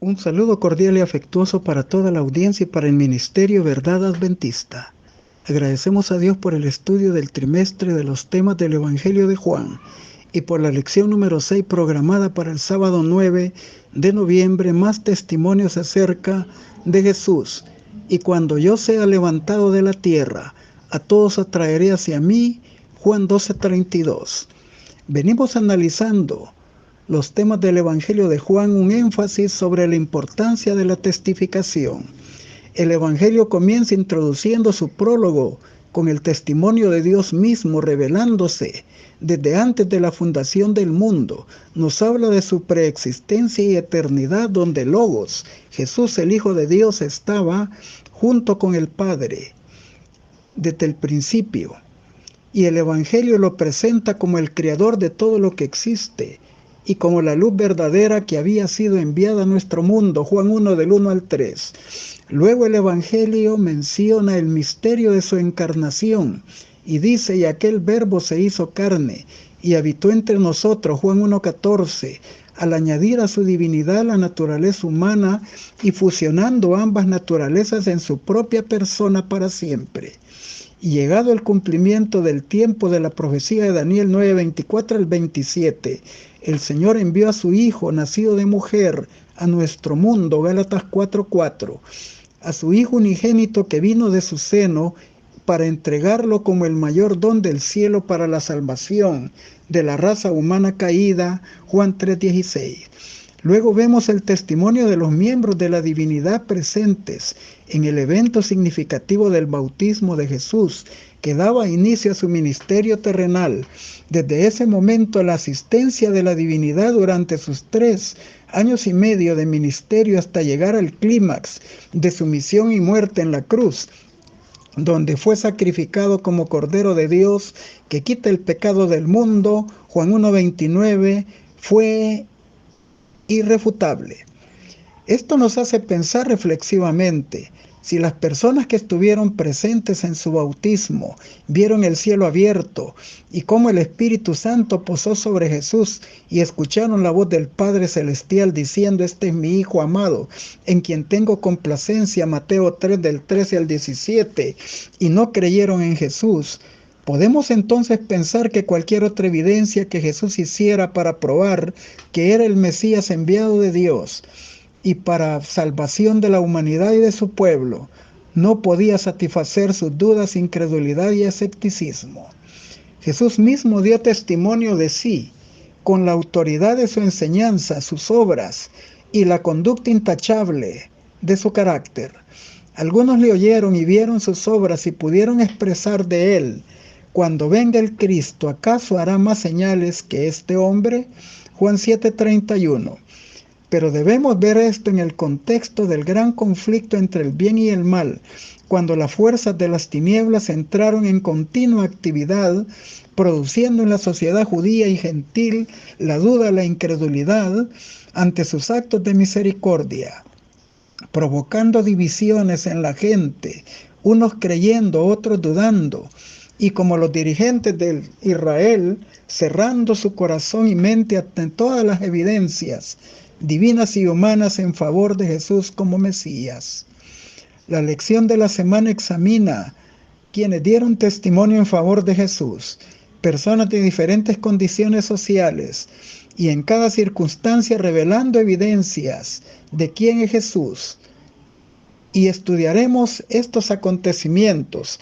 Un saludo cordial y afectuoso para toda la audiencia y para el Ministerio Verdad Adventista. Agradecemos a Dios por el estudio del trimestre de los temas del Evangelio de Juan y por la lección número 6 programada para el sábado 9 de noviembre, más testimonios acerca de Jesús. Y cuando yo sea levantado de la tierra, a todos atraeré hacia mí. Juan 12:32. Venimos analizando los temas del Evangelio de Juan, un énfasis sobre la importancia de la testificación. El Evangelio comienza introduciendo su prólogo con el testimonio de Dios mismo revelándose desde antes de la fundación del mundo. Nos habla de su preexistencia y eternidad, donde Logos, Jesús el Hijo de Dios, estaba junto con el Padre desde el principio. Y el Evangelio lo presenta como el creador de todo lo que existe y como la luz verdadera que había sido enviada a nuestro mundo. Juan 1 del 1 al 3. Luego el Evangelio menciona el misterio de su encarnación y dice: y aquel verbo se hizo carne y habitó entre nosotros. Juan 1:14. Al añadir a su divinidad la naturaleza humana y fusionando ambas naturalezas en su propia persona para siempre. Y llegado el cumplimiento del tiempo de la profecía de Daniel 9:24 al 27, el Señor envió a su Hijo, nacido de mujer, a nuestro mundo, Gálatas 4:4, a su Hijo unigénito que vino de su seno para entregarlo como el mayor don del cielo para la salvación de la raza humana caída, Juan 3:16. Luego vemos el testimonio de los miembros de la divinidad presentes en el evento significativo del bautismo de Jesús, que daba inicio a su ministerio terrenal. Desde ese momento, la asistencia de la divinidad durante sus 3 años y medio de ministerio hasta llegar al clímax de su misión y muerte en la cruz, donde fue sacrificado como Cordero de Dios que quita el pecado del mundo, Juan 1:29, fue irrefutable. Esto nos hace pensar reflexivamente. Si las personas que estuvieron presentes en su bautismo vieron el cielo abierto y cómo el Espíritu Santo posó sobre Jesús y escucharon la voz del Padre Celestial diciendo: este es mi Hijo amado, en quien tengo complacencia, Mateo 3 del 13 al 17, y no creyeron en Jesús, ¿podemos entonces pensar que cualquier otra evidencia que Jesús hiciera para probar que era el Mesías enviado de Dios y para salvación de la humanidad y de su pueblo no podía satisfacer sus dudas, incredulidad y escepticismo? Jesús mismo dio testimonio de sí con la autoridad de su enseñanza, sus obras y la conducta intachable de su carácter. Algunos le oyeron y vieron sus obras y pudieron expresar de él: cuando venga el Cristo, ¿acaso hará más señales que este hombre? Juan 7:31. Pero debemos ver esto en el contexto del gran conflicto entre el bien y el mal, cuando las fuerzas de las tinieblas entraron en continua actividad, produciendo en la sociedad judía y gentil la duda, la incredulidad ante sus actos de misericordia, provocando divisiones en la gente, unos creyendo, otros dudando, y como los dirigentes de Israel, cerrando su corazón y mente ante todas las evidencias divinas y humanas en favor de Jesús como Mesías. La lección de la semana examina quienes dieron testimonio en favor de Jesús, personas de diferentes condiciones sociales, y en cada circunstancia revelando evidencias de quién es Jesús. Y estudiaremos estos acontecimientos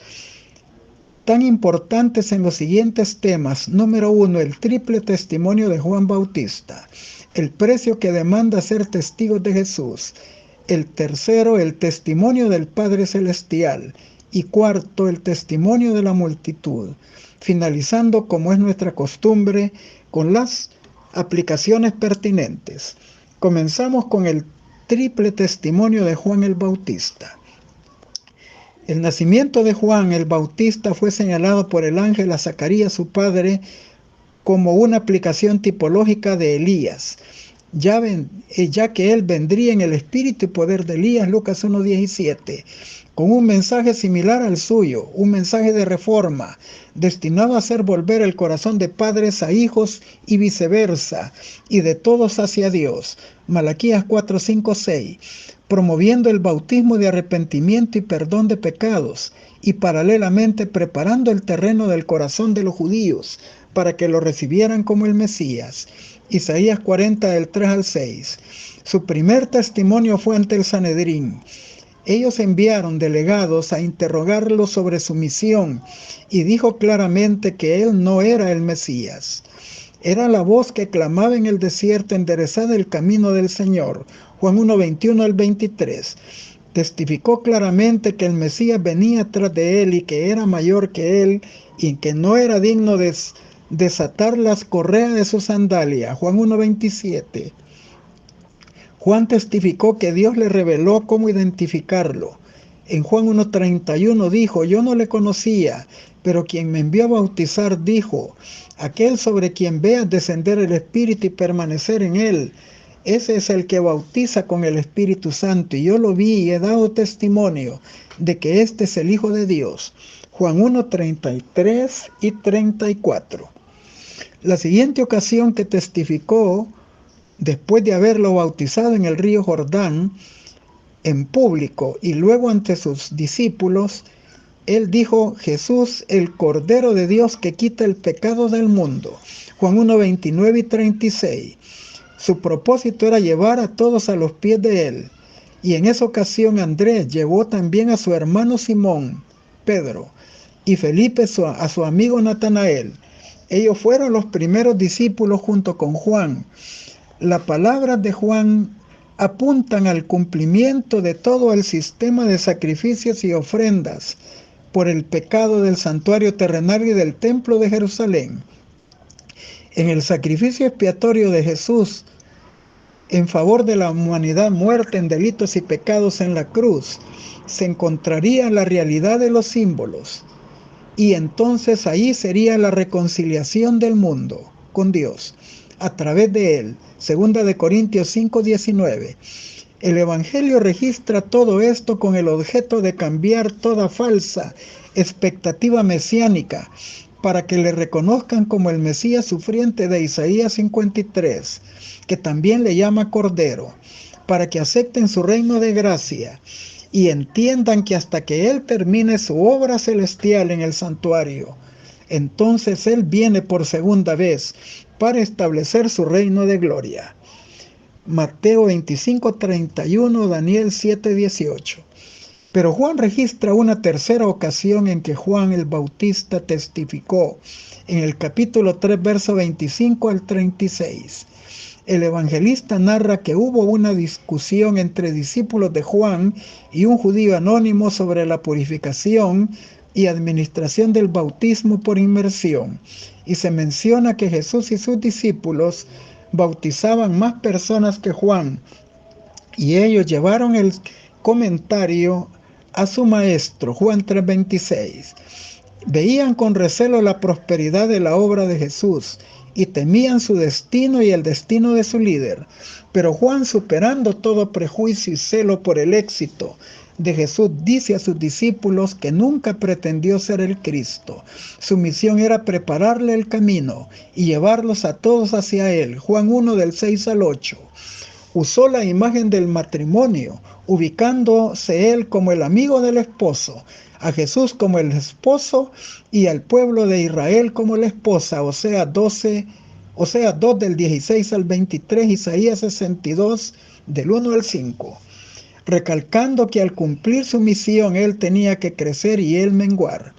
tan importantes en los siguientes temas. Número 1, el triple testimonio de Juan Bautista, el precio que demanda ser testigos de Jesús. El tercero, el testimonio del Padre Celestial. Y cuarto, el testimonio de la multitud. Finalizando, como es nuestra costumbre, con las aplicaciones pertinentes. Comenzamos con el triple testimonio de Juan el Bautista. El nacimiento de Juan el Bautista fue señalado por el ángel a Zacarías, su padre, como una aplicación tipológica de Elías. ya que él vendría en el espíritu y poder de Elías, Lucas 1:17, con un mensaje similar al suyo, un mensaje de reforma, destinado a hacer volver el corazón de padres a hijos y viceversa, y de todos hacia Dios. Malaquías 4:5-6, promoviendo el bautismo de arrepentimiento y perdón de pecados, y paralelamente preparando el terreno del corazón de los judíos para que lo recibieran como el Mesías. Isaías 40, del 3-6. Su primer testimonio fue ante el Sanedrín. Ellos enviaron delegados a interrogarlo sobre su misión y dijo claramente que él no era el Mesías. Era la voz que clamaba en el desierto: enderezad el camino del Señor. Juan 1:21-23. Testificó claramente que el Mesías venía tras de él y que era mayor que él y que no era digno de desatar las correas de su sandalia. Juan 1:27. Juan testificó que Dios le reveló cómo identificarlo. En Juan 1:31 dijo: yo no le conocía, pero quien me envió a bautizar dijo: aquel sobre quien veas descender el Espíritu y permanecer en él, ese es el que bautiza con el Espíritu Santo, y yo lo vi y he dado testimonio de que este es el Hijo de Dios. Juan 1:33 y 34. La siguiente ocasión que testificó, después de haberlo bautizado en el río Jordán, en público y luego ante sus discípulos, él dijo: Jesús, el Cordero de Dios que quita el pecado del mundo. Juan 1:29 y 36. Su propósito era llevar a todos a los pies de él. Y en esa ocasión Andrés llevó también a su hermano Simón, Pedro, y Felipe a su amigo Natanael. Ellos fueron los primeros discípulos junto con Juan. Las palabras de Juan apuntan al cumplimiento de todo el sistema de sacrificios y ofrendas por el pecado del santuario terrenal y del templo de Jerusalén. En el sacrificio expiatorio de Jesús en favor de la humanidad muerta en delitos y pecados en la cruz, se encontraría la realidad de los símbolos, y entonces ahí sería la reconciliación del mundo con Dios a través de él. 2 de Corintios 5:19. El Evangelio registra todo esto con el objeto de cambiar toda falsa expectativa mesiánica para que le reconozcan como el Mesías sufriente de Isaías 53, que también le llama Cordero, para que acepten su reino de gracia y entiendan que hasta que Él termine su obra celestial en el santuario, entonces Él viene por segunda vez para establecer su reino de gloria. Mateo 25:31, Daniel 7:18. Pero Juan registra una tercera ocasión en que Juan el Bautista testificó, en el capítulo 3, verso 25 al 36. El evangelista narra que hubo una discusión entre discípulos de Juan y un judío anónimo sobre la purificación y administración del bautismo por inmersión, y se menciona que Jesús y sus discípulos bautizaban más personas que Juan, y ellos llevaron el comentario a su maestro, Juan 3:26. Veían con recelo la prosperidad de la obra de Jesús y temían su destino y el destino de su líder. Pero Juan, superando todo prejuicio y celo por el éxito de Jesús, dice a sus discípulos que nunca pretendió ser el Cristo. Su misión era prepararle el camino y llevarlos a todos hacia él. Juan 1, del 6 al 8. Usó la imagen del matrimonio, ubicándose él como el amigo del esposo, a Jesús como el esposo y al pueblo de Israel como la esposa, Oseas 2 del 16 al 23, Isaías 62 del 1 al 5, recalcando que al cumplir su misión él tenía que crecer y él menguar.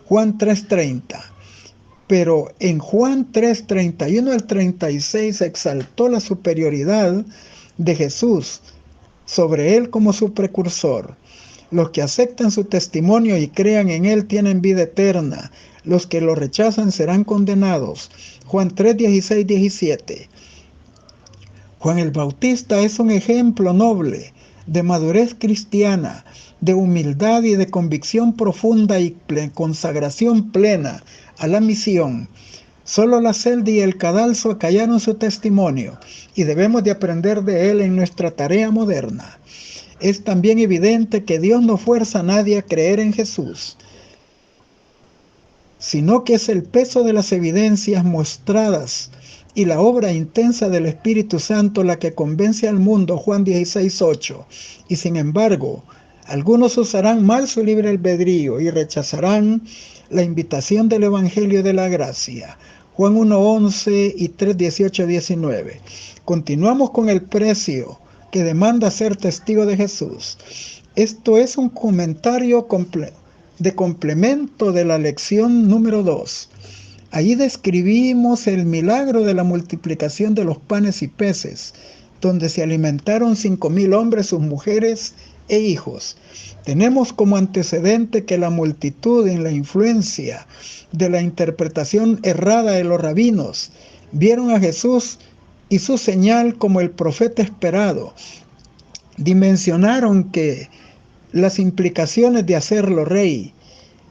Juan 3:30. Pero en Juan 3:31 al 36 exaltó la superioridad de Jesús sobre él como su precursor. Los que aceptan su testimonio y crean en él tienen vida eterna. Los que lo rechazan serán condenados. Juan 3:16, 17. Juan el Bautista es un ejemplo noble de madurez cristiana, de humildad y de convicción profunda y consagración plena a la misión. Solo la celda y el cadalso acallaron su testimonio y debemos de aprender de él en nuestra tarea moderna. Es también evidente que Dios no fuerza a nadie a creer en Jesús, sino que es el peso de las evidencias mostradas y la obra intensa del Espíritu Santo la que convence al mundo, Juan 16:8. Y sin embargo, algunos usarán mal su libre albedrío y rechazarán la invitación del Evangelio de la Gracia, Juan 1:11 y 3:18-19. Continuamos con el precio que demanda ser testigo de Jesús. Esto es un comentario de complemento de la lección número 2. Allí describimos el milagro de la multiplicación de los panes y peces, donde se alimentaron 5,000 hombres, sus mujeres e hijos. Tenemos como antecedente que la multitud, en la influencia de la interpretación errada de los rabinos, vieron a Jesús y su señal como el profeta esperado. Dimensionaron que las implicaciones de hacerlo rey.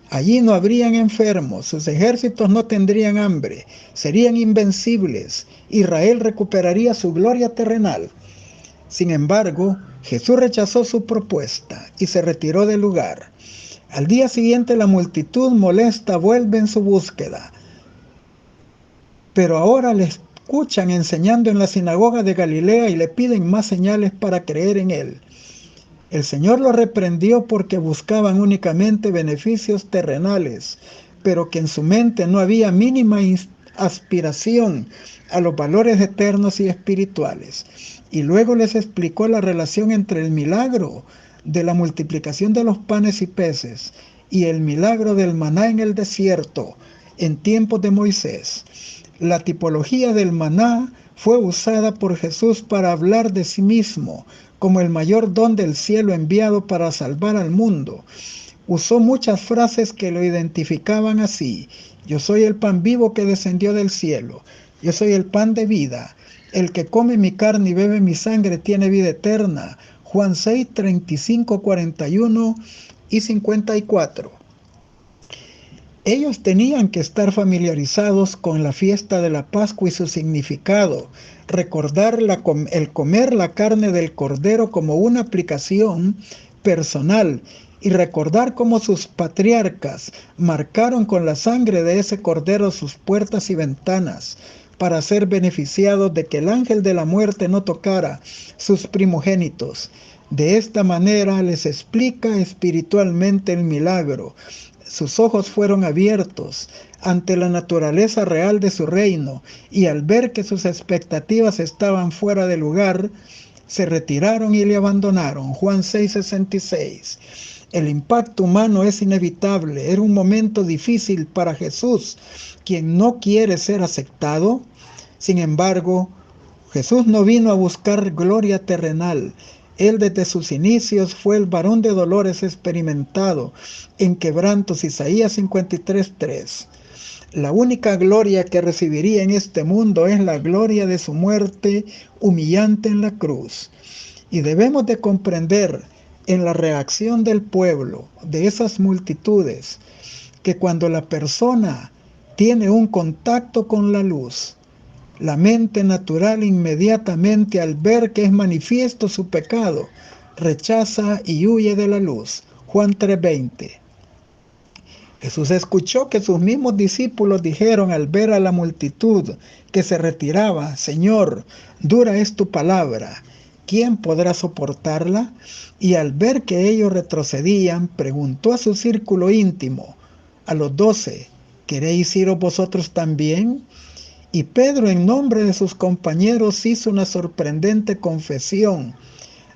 Allí no habrían enfermos, sus ejércitos no tendrían hambre, serían invencibles, Israel recuperaría su gloria terrenal. Sin embargo, Jesús rechazó su propuesta y se retiró del lugar. Al día siguiente la multitud molesta vuelve en su búsqueda, pero ahora le escuchan enseñando en la sinagoga de Galilea y le piden más señales para creer en él. El Señor los reprendió porque buscaban únicamente beneficios terrenales, pero que en su mente no había mínima aspiración a los valores eternos y espirituales. Y luego les explicó la relación entre el milagro de la multiplicación de los panes y peces y el milagro del maná en el desierto en tiempos de Moisés. La tipología del maná fue usada por Jesús para hablar de sí mismo como el mayor don del cielo enviado para salvar al mundo. Usó muchas frases que lo identificaban así: yo soy el pan vivo que descendió del cielo, yo soy el pan de vida, el que come mi carne y bebe mi sangre tiene vida eterna, Juan 6, 35, 41 y 54. Ellos tenían que estar familiarizados con la fiesta de la Pascua y su significado, recordar el comer la carne del cordero como una aplicación personal y recordar cómo sus patriarcas marcaron con la sangre de ese cordero sus puertas y ventanas para ser beneficiados de que el ángel de la muerte no tocara sus primogénitos. De esta manera les explica espiritualmente el milagro. Sus ojos fueron abiertos ante la naturaleza real de su reino y al ver que sus expectativas estaban fuera de lugar, se retiraron y le abandonaron. Juan 6:66. El impacto humano es inevitable. Era un momento difícil para Jesús, quien no quiere ser aceptado. Sin embargo, Jesús no vino a buscar gloria terrenal. Él desde sus inicios fue el varón de dolores experimentado en quebrantos, Isaías 53:3. La única gloria que recibiría en este mundo es la gloria de su muerte humillante en la cruz. Y debemos de comprender en la reacción del pueblo, de esas multitudes, que cuando la persona tiene un contacto con la luz, la mente natural inmediatamente al ver que es manifiesto su pecado, rechaza y huye de la luz. Juan 3:20. Jesús escuchó que sus mismos discípulos dijeron al ver a la multitud que se retiraba: Señor, dura es tu palabra, ¿quién podrá soportarla? Y al ver que ellos retrocedían, preguntó a su círculo íntimo, a los 12, ¿queréis iros vosotros también? Y Pedro, en nombre de sus compañeros, hizo una sorprendente confesión,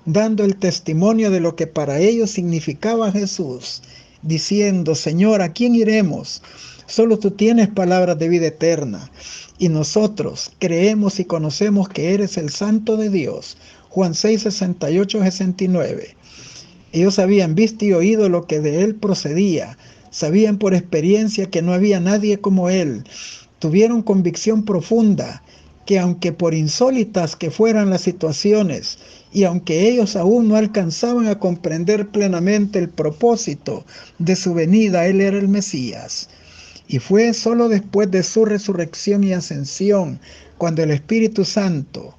dando el testimonio de lo que para ellos significaba Jesús, diciendo: Señor, ¿a quién iremos? Solo tú tienes palabras de vida eterna, y nosotros creemos y conocemos que eres el Santo de Dios. Juan 6, 68, 69. Ellos habían visto y oído lo que de él procedía, sabían por experiencia que no había nadie como él. Tuvieron convicción profunda que aunque por insólitas que fueran las situaciones y aunque ellos aún no alcanzaban a comprender plenamente el propósito de su venida, él era el Mesías. y fue solo después de su resurrección y ascensión, cuando el Espíritu Santo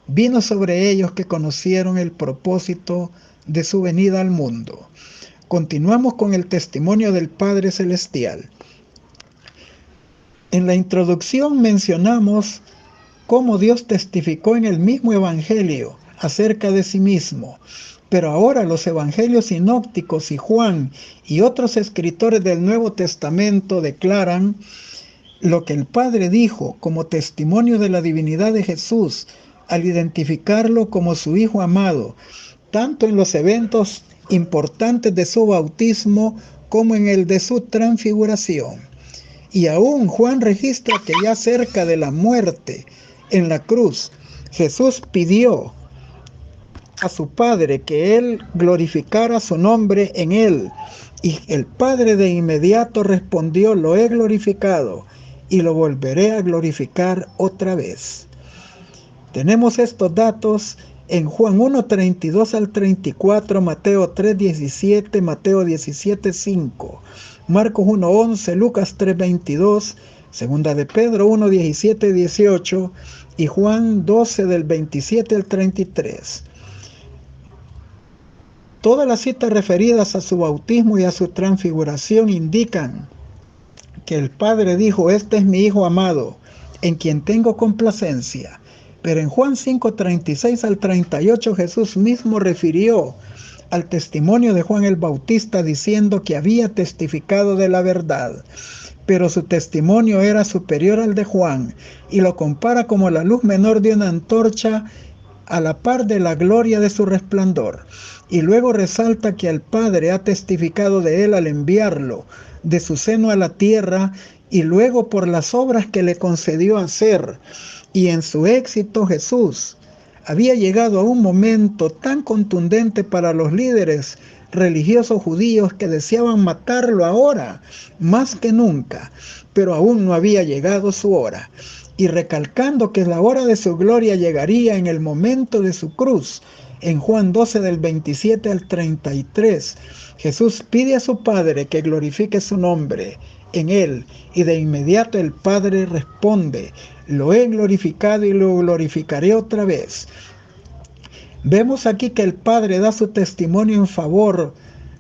vino sobre ellos, que conocieron el propósito de su venida al mundo. Continuamos con el testimonio del Padre Celestial. En la introducción mencionamos cómo Dios testificó en el mismo Evangelio acerca de sí mismo. Pero ahora los evangelios sinópticos y Juan y otros escritores del Nuevo Testamento declaran lo que el Padre dijo como testimonio de la divinidad de Jesús al identificarlo como su Hijo amado, tanto en los eventos importantes de su bautismo como en el de su transfiguración. Y aún Juan registra que ya cerca de la muerte en la cruz, Jesús pidió a su Padre que Él glorificara su nombre en Él. Y el Padre de inmediato respondió: lo he glorificado y lo volveré a glorificar otra vez. Tenemos estos datos en Juan 1:32 al 34, Mateo 3:17, Mateo 17:5, Marcos 1:11, Lucas 3:22, Segunda de Pedro 1:17-18 y Juan 12 del 27 al 33. Todas las citas referidas a su bautismo y a su transfiguración indican que el Padre dijo: este es mi Hijo amado, en quien tengo complacencia. Pero en Juan 5:36 al 38 Jesús mismo refirió al testimonio de Juan el Bautista diciendo que había testificado de la verdad, pero su testimonio era superior al de Juan, y lo compara como la luz menor de una antorcha a la par de la gloria de su resplandor. Y luego resalta que el Padre ha testificado de él al enviarlo de su seno a la tierra, y luego por las obras que le concedió hacer. Y en su éxito Jesús había llegado a un momento tan contundente para los líderes religiosos judíos que deseaban matarlo ahora más que nunca, pero aún no había llegado su hora. Y recalcando que la hora de su gloria llegaría en el momento de su cruz, en Juan 12 del 27 al 33, Jesús pide a su Padre que glorifique su nombre en él, y de inmediato el Padre responde: lo he glorificado y lo glorificaré otra vez. Vemos aquí que el Padre da su testimonio en favor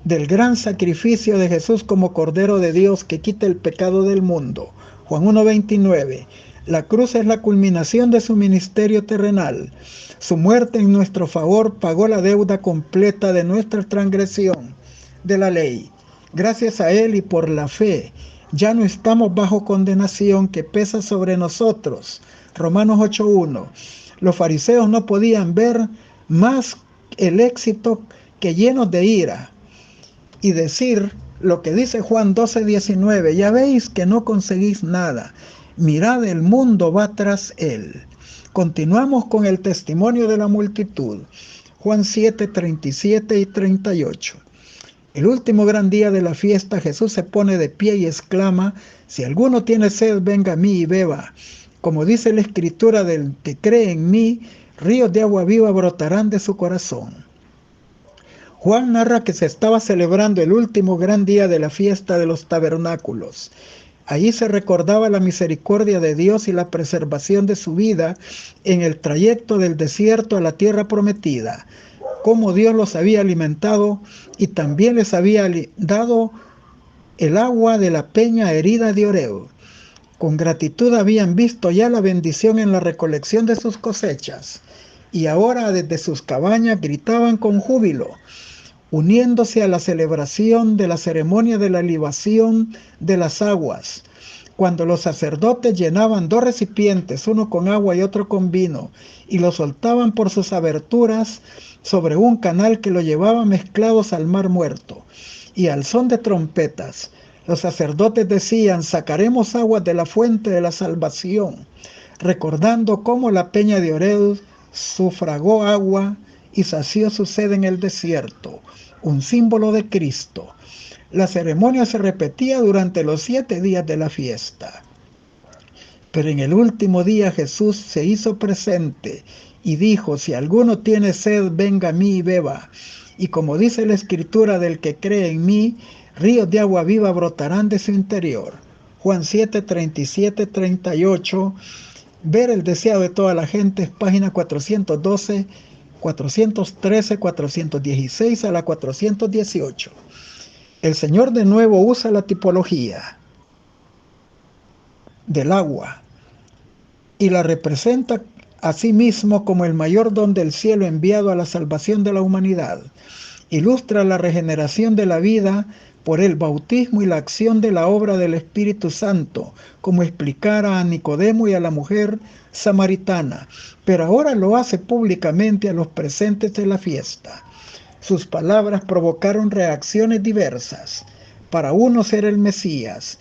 del gran sacrificio de Jesús como Cordero de Dios que quita el pecado del mundo. Juan 1:29. La cruz es la culminación de su ministerio terrenal. Su muerte en nuestro favor pagó la deuda completa de nuestra transgresión de la ley. Gracias a Él y por la fe, ya no estamos bajo condenación que pesa sobre nosotros. Romanos 8:1. Los fariseos no podían ver más el éxito que llenos de ira y decir lo que dice Juan 12:19: ya veis que no conseguís nada, mirad, el mundo va tras él. Continuamos con el testimonio de la multitud. Juan 7:37 y 38. El último gran día de la fiesta, Jesús se pone de pie y exclama: si alguno tiene sed, venga a mí y beba. Como dice la Escritura, del que cree en mí, ríos de agua viva brotarán de su corazón. Juan narra que se estaba celebrando el último gran día de la fiesta de los tabernáculos. Allí se recordaba la misericordia de Dios y la preservación de su vida en el trayecto del desierto a la tierra prometida, cómo Dios los había alimentado y también les había dado el agua de la peña herida de Oreb. Con gratitud habían visto ya la bendición en la recolección de sus cosechas, y ahora desde sus cabañas gritaban con júbilo, uniéndose a la celebración de la ceremonia de la libación de las aguas, cuando los sacerdotes llenaban 2 recipientes, uno con agua y otro con vino, y los soltaban por sus aberturas sobre un canal que lo llevaba mezclados al mar muerto. Y al son de trompetas, los sacerdotes decían: sacaremos aguas de la fuente de la salvación, recordando cómo la peña de Oreb sufragó agua y sació su sed en el desierto, un símbolo de Cristo. La ceremonia se repetía durante los 7 días de la fiesta. Pero en el último día Jesús se hizo presente y dijo: si alguno tiene sed, venga a mí y beba. Y como dice la Escritura, del que cree en mí, ríos de agua viva brotarán de su interior. Juan 7, 37, 38. Ver el deseado de toda la gente es página 412, 413, 416 a la 418. El Señor de nuevo usa la tipología del agua y la representa a sí mismo como el mayor don del cielo enviado a la salvación de la humanidad. Ilustra la regeneración de la vida por el bautismo y la acción de la obra del Espíritu Santo, como explicara a Nicodemo y a la mujer samaritana, pero ahora lo hace públicamente a los presentes de la fiesta. Sus palabras provocaron reacciones diversas. Para unos era el Mesías,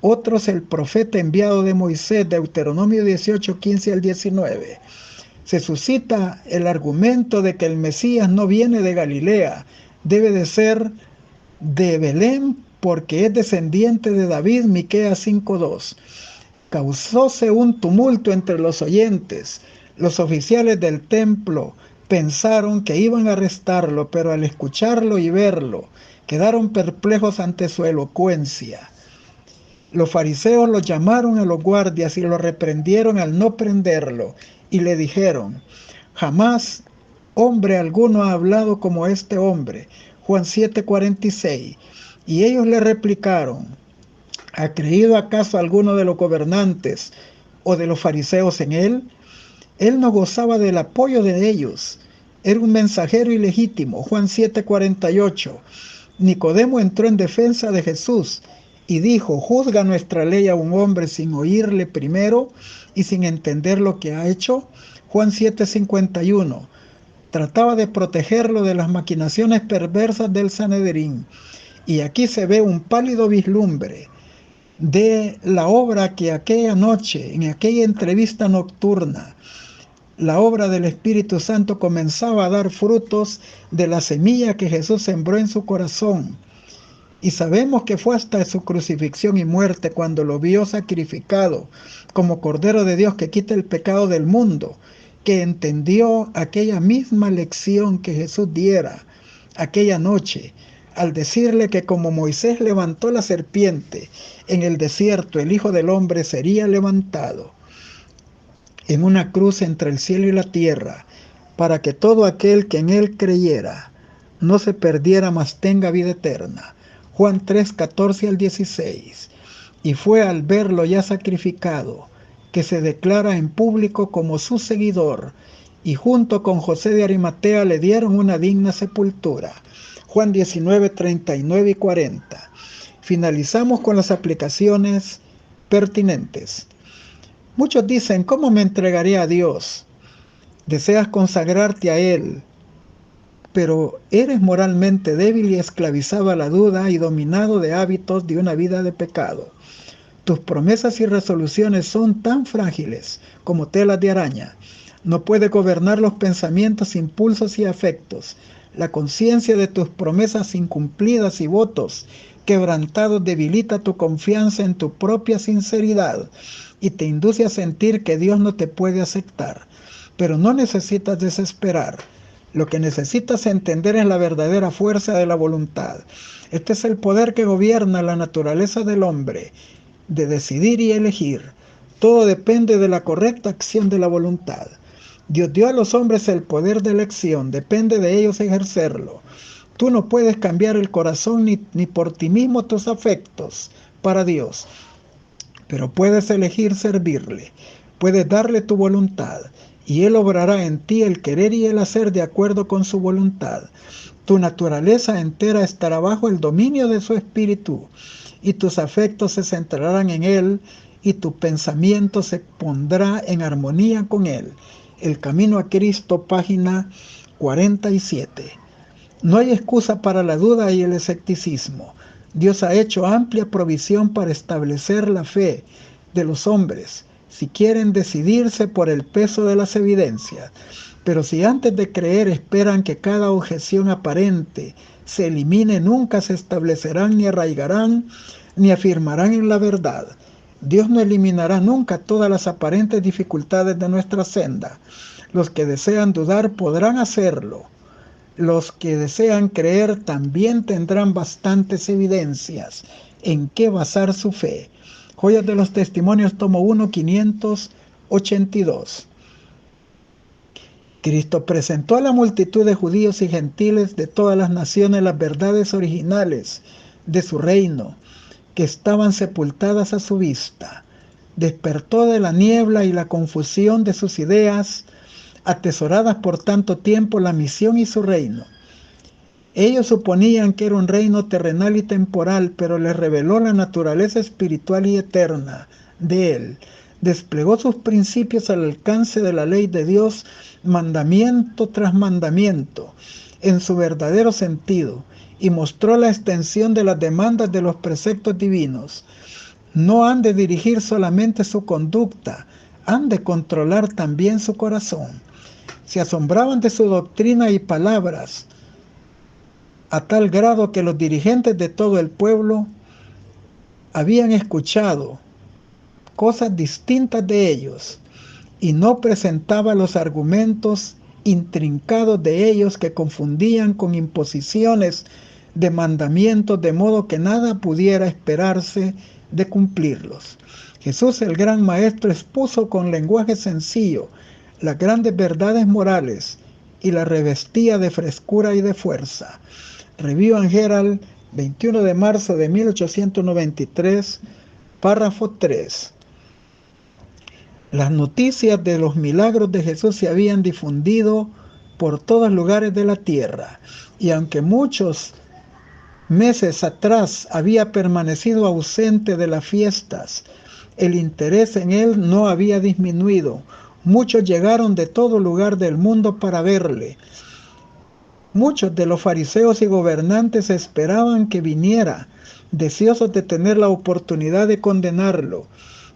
otros el profeta enviado de Moisés, Deuteronomio 18, 15 al 19. Se suscita el argumento de que el Mesías no viene de Galilea, debe de ser de Belén porque es descendiente de David, Miqueas 5:2. Causóse un tumulto entre los oyentes. Los oficiales del templo pensaron que iban a arrestarlo, pero al escucharlo y verlo, quedaron perplejos ante su elocuencia. Los fariseos lo llamaron a los guardias y lo reprendieron al no prenderlo, y le dijeron: jamás hombre alguno ha hablado como este hombre. Juan 7:46. Y ellos le replicaron: ¿ha creído acaso alguno de los gobernantes o de los fariseos en él? Él no gozaba del apoyo de ellos. Era un mensajero ilegítimo. Juan 7:48. Nicodemo entró en defensa de Jesús y dijo: ¿juzga nuestra ley a un hombre sin oírle primero y sin entender lo que ha hecho? Juan 7:51. Trataba de protegerlo de las maquinaciones perversas del Sanedrín. Y aquí se ve un pálido vislumbre de la obra que aquella noche, en aquella entrevista nocturna, la obra del Espíritu Santo comenzaba a dar frutos de la semilla que Jesús sembró en su corazón. Y sabemos que fue hasta su crucifixión y muerte, cuando lo vio sacrificado como Cordero de Dios que quita el pecado del mundo, que entendió aquella misma lección que Jesús diera aquella noche, al decirle que como Moisés levantó la serpiente en el desierto, el Hijo del Hombre sería levantado en una cruz entre el cielo y la tierra, para que todo aquel que en él creyera no se perdiera, mas tenga vida eterna. Juan 3, 14 al 16. Y fue al verlo ya sacrificado que se declara en público como su seguidor, y junto con José de Arimatea le dieron una digna sepultura. Juan 19, 39 y 40. Finalizamos con las aplicaciones pertinentes. Muchos dicen: ¿cómo me entregaré a Dios? Deseas consagrarte a Él, pero eres moralmente débil y esclavizado a la duda y dominado de hábitos de una vida de pecado. Tus promesas y resoluciones son tan frágiles como telas de araña. No puedes gobernar los pensamientos, impulsos y afectos. La conciencia de tus promesas incumplidas y votos quebrantados debilita tu confianza en tu propia sinceridad y te induce a sentir que Dios no te puede aceptar. Pero no necesitas desesperar. Lo que necesitas entender es la verdadera fuerza de la voluntad. Este es el poder que gobierna la naturaleza del hombre, de decidir y elegir. Todo depende de la correcta acción de la voluntad. Dios dio a los hombres el poder de elección, depende de ellos ejercerlo. Tú no puedes cambiar el corazón ni por ti mismo tus afectos para Dios, pero puedes elegir servirle, puedes darle tu voluntad, y Él obrará en ti el querer y el hacer de acuerdo con su voluntad. Tu naturaleza entera estará bajo el dominio de su espíritu, y tus afectos se centrarán en Él, y tu pensamiento se pondrá en armonía con Él. El Camino a Cristo, página 47. No hay excusa para la duda y el escepticismo. Dios ha hecho amplia provisión para establecer la fe de los hombres, si quieren decidirse por el peso de las evidencias. Pero si antes de creer esperan que cada objeción aparente se elimine, nunca se establecerán ni arraigarán ni afirmarán en la verdad. Dios no eliminará nunca todas las aparentes dificultades de nuestra senda. Los que desean dudar podrán hacerlo. Los que desean creer también tendrán bastantes evidencias en qué basar su fe. Joyas de los Testimonios, tomo 1, 582. Cristo presentó a la multitud de judíos y gentiles de todas las naciones las verdades originales de su reino, que estaban sepultadas a su vista. Despertó de la niebla y la confusión de sus ideas, atesoradas por tanto tiempo, la misión y su reino. Ellos suponían que era un reino terrenal y temporal, pero les reveló la naturaleza espiritual y eterna de él. Desplegó sus principios al alcance de la ley de Dios, mandamiento tras mandamiento, en su verdadero sentido, y mostró la extensión de las demandas de los preceptos divinos. No han de dirigir solamente su conducta, han de controlar también su corazón. Se asombraban de su doctrina y palabras, a tal grado que los dirigentes de todo el pueblo habían escuchado cosas distintas de ellos, y no presentaba los argumentos intrincados de ellos que confundían con imposiciones de mandamientos, de modo que nada pudiera esperarse de cumplirlos. Jesús, el gran maestro, expuso con lenguaje sencillo las grandes verdades morales y las revestía de frescura y de fuerza. Review and Herald, 21 de marzo de 1893, párrafo 3. Las noticias de los milagros de Jesús se habían difundido por todos lugares de la tierra, y aunque muchos meses atrás había permanecido ausente de las fiestas, el interés en él no había disminuido. Muchos llegaron de todo lugar del mundo para verle. Muchos de los fariseos y gobernantes esperaban que viniera, deseosos de tener la oportunidad de condenarlo.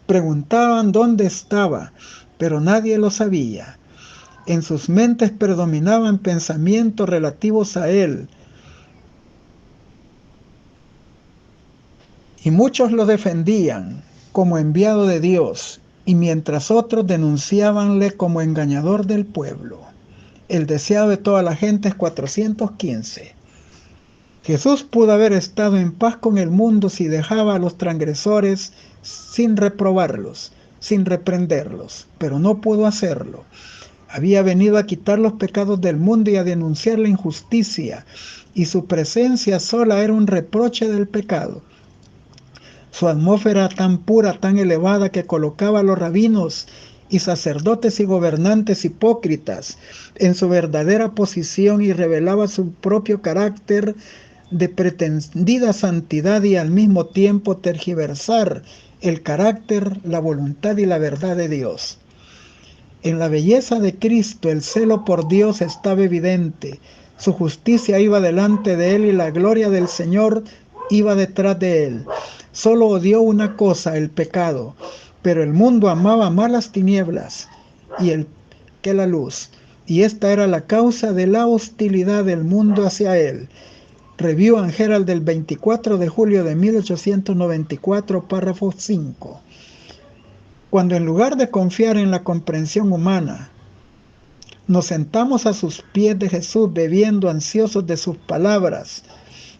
Preguntaban dónde estaba, pero nadie lo sabía. En sus mentes predominaban pensamientos relativos a él, y muchos lo defendían como enviado de Dios, y mientras otros denunciábanle como engañador del pueblo. El deseado de toda la gente es 415. Jesús pudo haber estado en paz con el mundo si dejaba a los transgresores sin reprobarlos, sin reprenderlos, pero no pudo hacerlo. Había venido a quitar los pecados del mundo y a denunciar la injusticia, y su presencia sola era un reproche del pecado. Su atmósfera tan pura, tan elevada, que colocaba a los rabinos y sacerdotes y gobernantes hipócritas en su verdadera posición, y revelaba su propio carácter de pretendida santidad y al mismo tiempo tergiversar el carácter, la voluntad y la verdad de Dios. En la belleza de Cristo el celo por Dios estaba evidente. Su justicia iba delante de él y la gloria del Señor iba detrás de él. Solo odió una cosa, el pecado, pero el mundo amaba más las tinieblas que la luz, y esta era la causa de la hostilidad del mundo hacia él. Review and Herald del 24 de julio de 1894, párrafo 5. Cuando en lugar de confiar en la comprensión humana, nos sentamos a sus pies de Jesús, bebiendo ansiosos de sus palabras,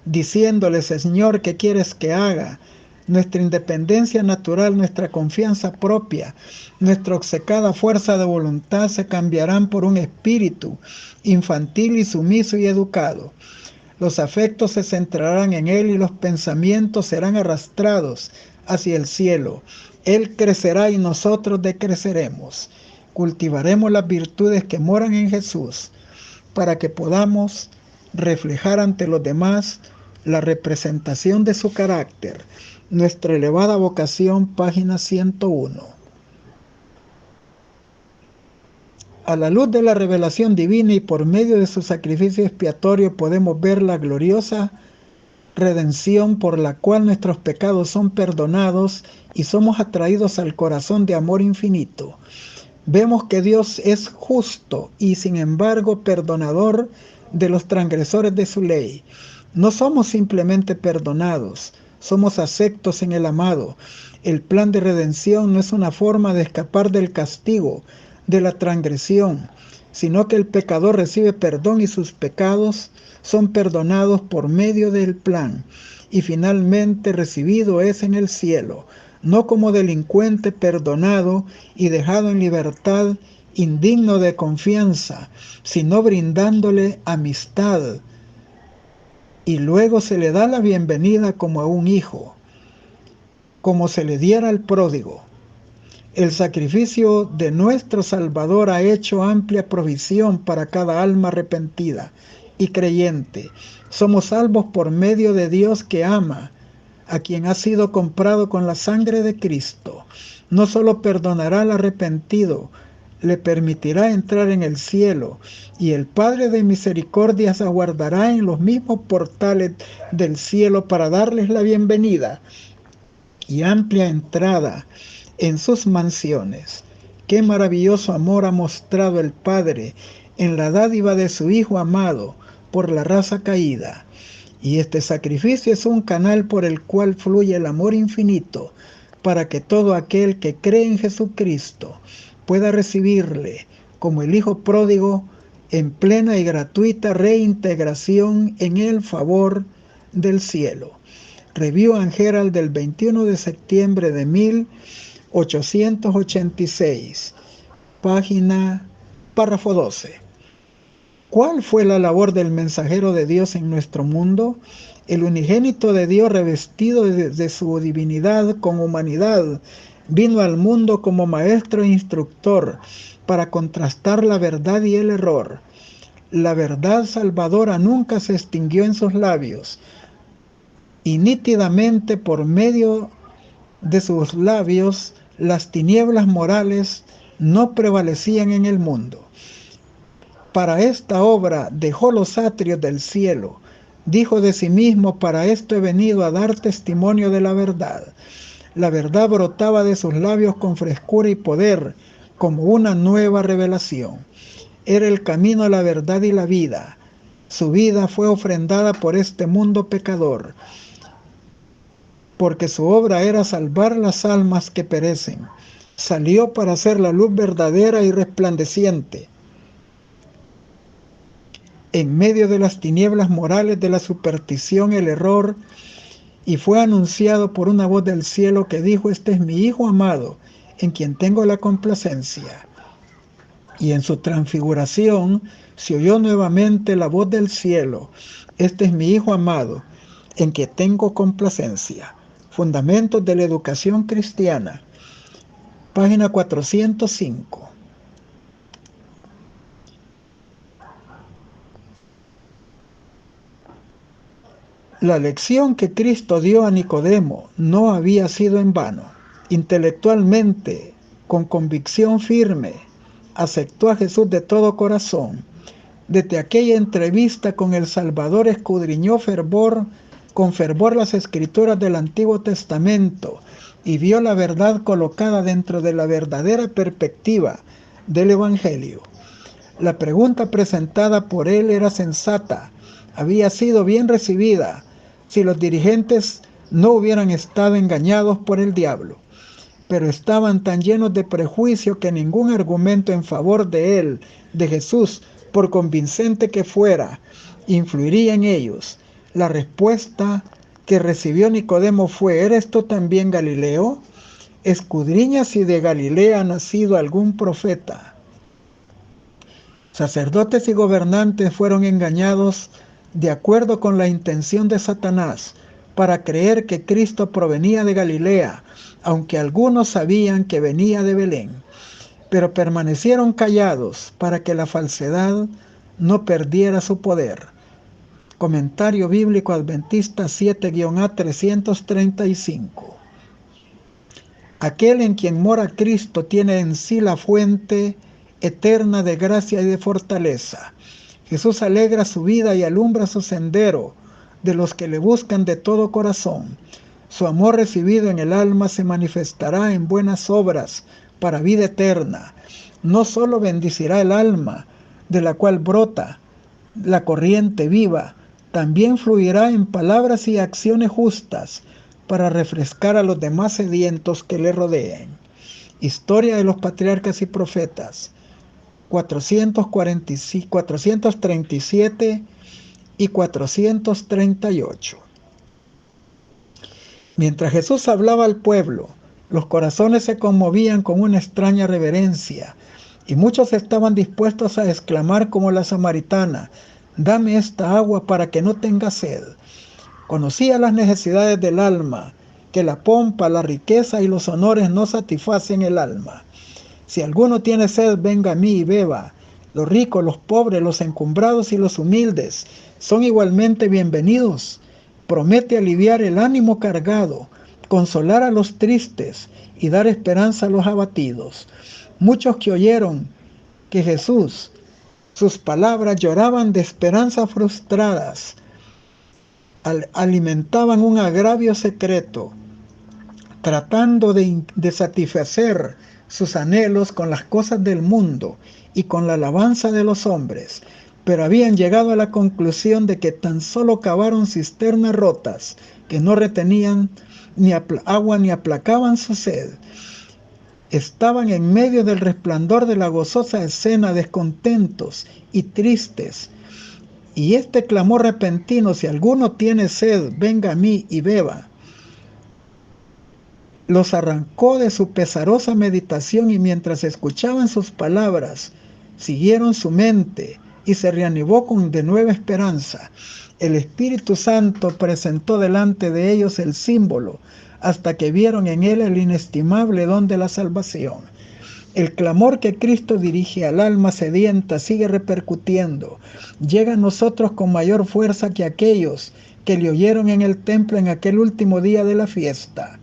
diciéndole: Señor, ¿qué quieres que haga? Nuestra independencia natural, nuestra confianza propia, nuestra obcecada fuerza de voluntad se cambiarán por un espíritu infantil y sumiso y educado. Los afectos se centrarán en Él y los pensamientos serán arrastrados hacia el cielo. Él crecerá y nosotros decreceremos. Cultivaremos las virtudes que moran en Jesús para que podamos reflejar ante los demás la representación de su carácter. Nuestra elevada vocación, página 101. A la luz de la revelación divina y por medio de su sacrificio expiatorio podemos ver la gloriosa redención por la cual nuestros pecados son perdonados y somos atraídos al corazón de amor infinito. Vemos que Dios es justo y sin embargo perdonador de los transgresores de su ley. No somos simplemente perdonados, somos aceptos en el amado. El plan de redención no es una forma de escapar del castigo, de la transgresión, sino que el pecador recibe perdón y sus pecados son perdonados por medio del plan, y finalmente recibido es en el cielo, no como delincuente perdonado y dejado en libertad, indigno de confianza, sino brindándole amistad. Y luego se le da la bienvenida como a un hijo, como se le diera al pródigo. El sacrificio de nuestro Salvador ha hecho amplia provisión para cada alma arrepentida y creyente. Somos salvos por medio de Dios que ama, a quien ha sido comprado con la sangre de Cristo. No solo perdonará al arrepentido, le permitirá entrar en el cielo, y el Padre de misericordias aguardará en los mismos portales del cielo para darles la bienvenida y amplia entrada en sus mansiones. Qué maravilloso amor ha mostrado el Padre en la dádiva de su Hijo amado por la raza caída. Y este sacrificio es un canal por el cual fluye el amor infinito para que todo aquel que cree en Jesucristo pueda recibirle como el Hijo pródigo en plena y gratuita reintegración en el favor del cielo. Review and Herald del 21 de septiembre de 1886, párrafo 12. ¿Cuál fue la labor del mensajero de Dios en nuestro mundo? El unigénito de Dios, revestido de su divinidad con humanidad, vino al mundo como maestro e instructor para contrastar la verdad y el error. La verdad salvadora nunca se extinguió en sus labios, y nítidamente por medio de sus labios las tinieblas morales no prevalecían en el mundo. Para esta obra dejó los atrios del cielo. Dijo de sí mismo: para esto he venido a dar testimonio de la verdad. La verdad brotaba de sus labios con frescura y poder, como una nueva revelación. Era el camino, la verdad y la vida. Su vida fue ofrendada por este mundo pecador, porque su obra era salvar las almas que perecen. Salió para ser la luz verdadera y resplandeciente en medio de las tinieblas morales de la superstición, el error, y fue anunciado por una voz del cielo que dijo: este es mi Hijo amado, en quien tengo la complacencia. Y en su transfiguración se oyó nuevamente la voz del cielo: este es mi Hijo amado, en quien tengo complacencia. Fundamentos de la educación cristiana, página 405. La lección que Cristo dio a Nicodemo no había sido en vano. Intelectualmente, con convicción firme, aceptó a Jesús de todo corazón. Desde aquella entrevista con el Salvador escudriñó con fervor las escrituras del Antiguo Testamento y vio la verdad colocada dentro de la verdadera perspectiva del Evangelio. La pregunta presentada por él era sensata, había sido bien recibida si los dirigentes no hubieran estado engañados por el diablo, pero estaban tan llenos de prejuicio que ningún argumento en favor de él, de Jesús, por convincente que fuera, influiría en ellos. La respuesta que recibió Nicodemo fue: ¿eres tú también Galileo? Escudriña si de Galilea ha nacido algún profeta. Sacerdotes y gobernantes fueron engañados de acuerdo con la intención de Satanás para creer que Cristo provenía de Galilea, aunque algunos sabían que venía de Belén, pero permanecieron callados para que la falsedad no perdiera su poder. Comentario Bíblico Adventista 7-A 335. Aquel en quien mora Cristo tiene en sí la fuente eterna de gracia y de fortaleza. Jesús alegra su vida y alumbra su sendero de los que le buscan de todo corazón. Su amor recibido en el alma se manifestará en buenas obras para vida eterna. No solo bendecirá el alma, de la cual brota la corriente viva, también fluirá en palabras y acciones justas para refrescar a los demás sedientos que le rodeen. Historia de los Patriarcas y Profetas, 437 y 438. Mientras Jesús hablaba al pueblo, Los corazones se conmovían con una extraña reverencia, y muchos estaban dispuestos a exclamar como la samaritana: «Dame esta agua para que no tenga sed». Conocía las necesidades del alma, que la pompa, la riqueza y los honores no satisfacen el alma. Si alguno tiene sed, venga a mí y beba. Los ricos, los pobres, los encumbrados y los humildes son igualmente bienvenidos. Promete aliviar el ánimo cargado, consolar a los tristes y dar esperanza a los abatidos. Muchos que oyeron que Jesús, sus palabras lloraban de esperanzas frustradas, alimentaban un agravio secreto, tratando de satisfacer sus anhelos con las cosas del mundo y con la alabanza de los hombres, pero habían llegado a la conclusión de que tan solo cavaron cisternas rotas que no retenían ni agua ni aplacaban su sed. Estaban en medio del resplandor de la gozosa escena, descontentos y tristes. Y este clamor repentino: «Si alguno tiene sed, venga a mí y beba», los arrancó de su pesarosa meditación, y mientras escuchaban sus palabras, siguieron su mente y se reanimó con de nueva esperanza. El Espíritu Santo presentó delante de ellos el símbolo, hasta que vieron en él el inestimable don de la salvación. El clamor que Cristo dirige al alma sedienta sigue repercutiendo. Llega a nosotros con mayor fuerza que aquellos que le oyeron en el templo en aquel último día de la fiesta.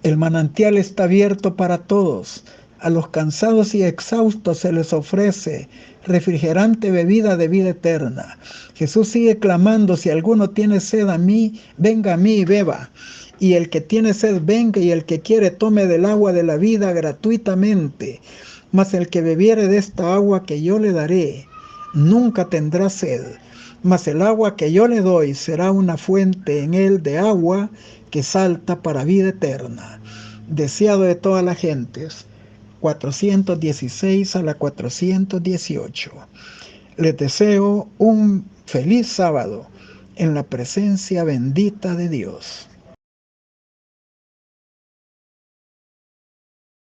El manantial está abierto para todos. A los cansados y exhaustos se les ofrece refrigerante bebida de vida eterna. Jesús sigue clamando: «Si alguno tiene sed, a mí, venga a mí y beba. Y el que tiene sed, venga, y el que quiere, tome del agua de la vida gratuitamente. Mas el que bebiere de esta agua que yo le daré, nunca tendrá sed. Mas el agua que yo le doy será una fuente en él de agua que salta para vida eterna». Deseado de todas las gentes, 416 a la 418. Les deseo un feliz sábado en la presencia bendita de Dios.